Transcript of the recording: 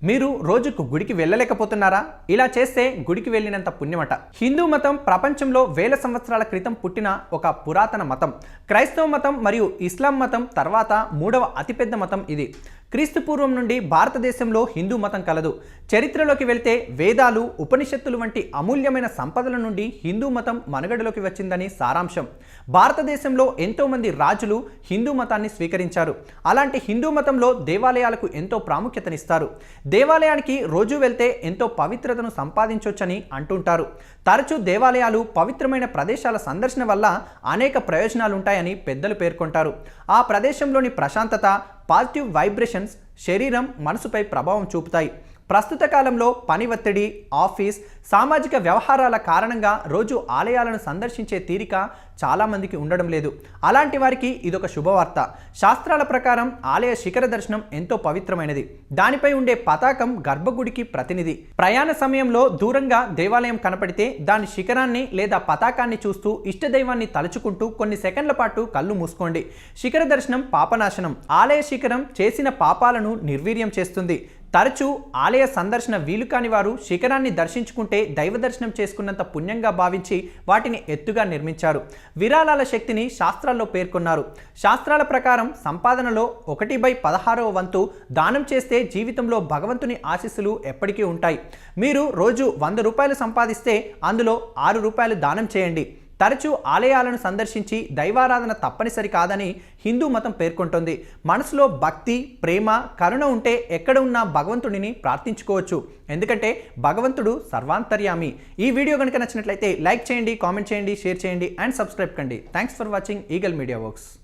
మీరు రోజుకు గుడికి వెళ్ళలేకపోతున్నారా? ఇలా చేస్తే గుడికి వెళ్ళినంత పుణ్యమట. హిందూ మతం ప్రపంచంలో వేల సంవత్సరాల క్రితం పుట్టిన ఒక పురాతన మతం. క్రైస్తవ మతం మరియు ఇస్లాం మతం తర్వాత మూడవ అతిపెద్ద మతం ఇది. క్రీస్తు పూర్వం నుండి భారతదేశంలో హిందూ మతం కలదు. చరిత్రలోకి వెళ్తే వేదాలు, ఉపనిషత్తులు వంటి అమూల్యమైన సంపదల నుండి హిందూ మతం మనుగడలోకి వచ్చిందని సారాంశం. భారతదేశంలో ఎంతోమంది రాజులు హిందూ మతాన్ని స్వీకరించారు. అలాంటి హిందూ మతంలో దేవాలయాలకు ఎంతో ప్రాముఖ్యతనిస్తారు. దేవాలయానికి రోజు వెళ్తే ఎంతో పవిత్రతను సంపాదించవచ్చని అంటుంటారు. తరచూ దేవాలయాలు, పవిత్రమైన ప్రదేశాల సందర్శన వల్ల అనేక ప్రయోజనాలు ఉంటాయని పెద్దలు పేర్కొంటారు. ఆ ప్రదేశంలోని ప్రశాంతత, పాజిటివ్ వైబ్రేషన్స్ శరీరం, మనసుపై ప్రభావం చూపుతాయి. ప్రస్తుత కాలంలో పని ఒత్తిడి, ఆఫీస్, సామాజిక వ్యవహారాల కారణంగా రోజు ఆలయాలను సందర్శించే తీరిక చాలామందికి ఉండడం లేదు. అలాంటి వారికి ఇదొక శుభవార్త. శాస్త్రాల ప్రకారం ఆలయ శిఖర దర్శనం ఎంతో పవిత్రమైనది. దానిపై ఉండే పతాకం గర్భగుడికి ప్రతినిధి. ప్రయాణ సమయంలో దూరంగా దేవాలయం కనపడితే దాని శిఖరాన్ని లేదా పతాకాన్ని చూస్తూ ఇష్టదైవాన్ని తలుచుకుంటూ కొన్ని సెకండ్ల పాటు కళ్ళు మూసుకోండి. శిఖర దర్శనం పాపనాశనం. ఆలయ శిఖరం చేసిన పాపాలను నిర్వీర్యం చేస్తుంది. తరచూ ఆలయ సందర్శన వీలు కాని వారు శిఖరాన్ని దర్శించుకుంటే దైవ దర్శనం చేసుకున్నంత పుణ్యంగా భావించి వాటిని ఎత్తుగా నిర్మించారు. విరాళాల శక్తిని శాస్త్రాల్లో పేర్కొన్నారు. శాస్త్రాల ప్రకారం సంపాదనలో 1/16వ వంతు దానం చేస్తే జీవితంలో భగవంతుని ఆశీస్సులు ఎప్పటికీ ఉంటాయి. మీరు రోజు 100 రూపాయలు సంపాదిస్తే అందులో 6 రూపాయలు దానం చేయండి. తరచూ ఆలయాలను సందర్శించి దైవారాధన తప్పనిసరి కాదని హిందూ మతం పేర్కొంటోంది. మనసులో భక్తి, ప్రేమ, కరుణ ఉంటే ఎక్కడ ఉన్నా భగవంతుడిని ప్రార్థించుకోవచ్చు. ఎందుకంటే భగవంతుడు సర్వాంతర్యామి. ఈ వీడియో కనుక నచ్చినట్లయితే లైక్ చేయండి, కామెంట్ చేయండి, షేర్ చేయండి అండ్ సబ్స్క్రైబ్ కండి. Thanks for watching eagle media works.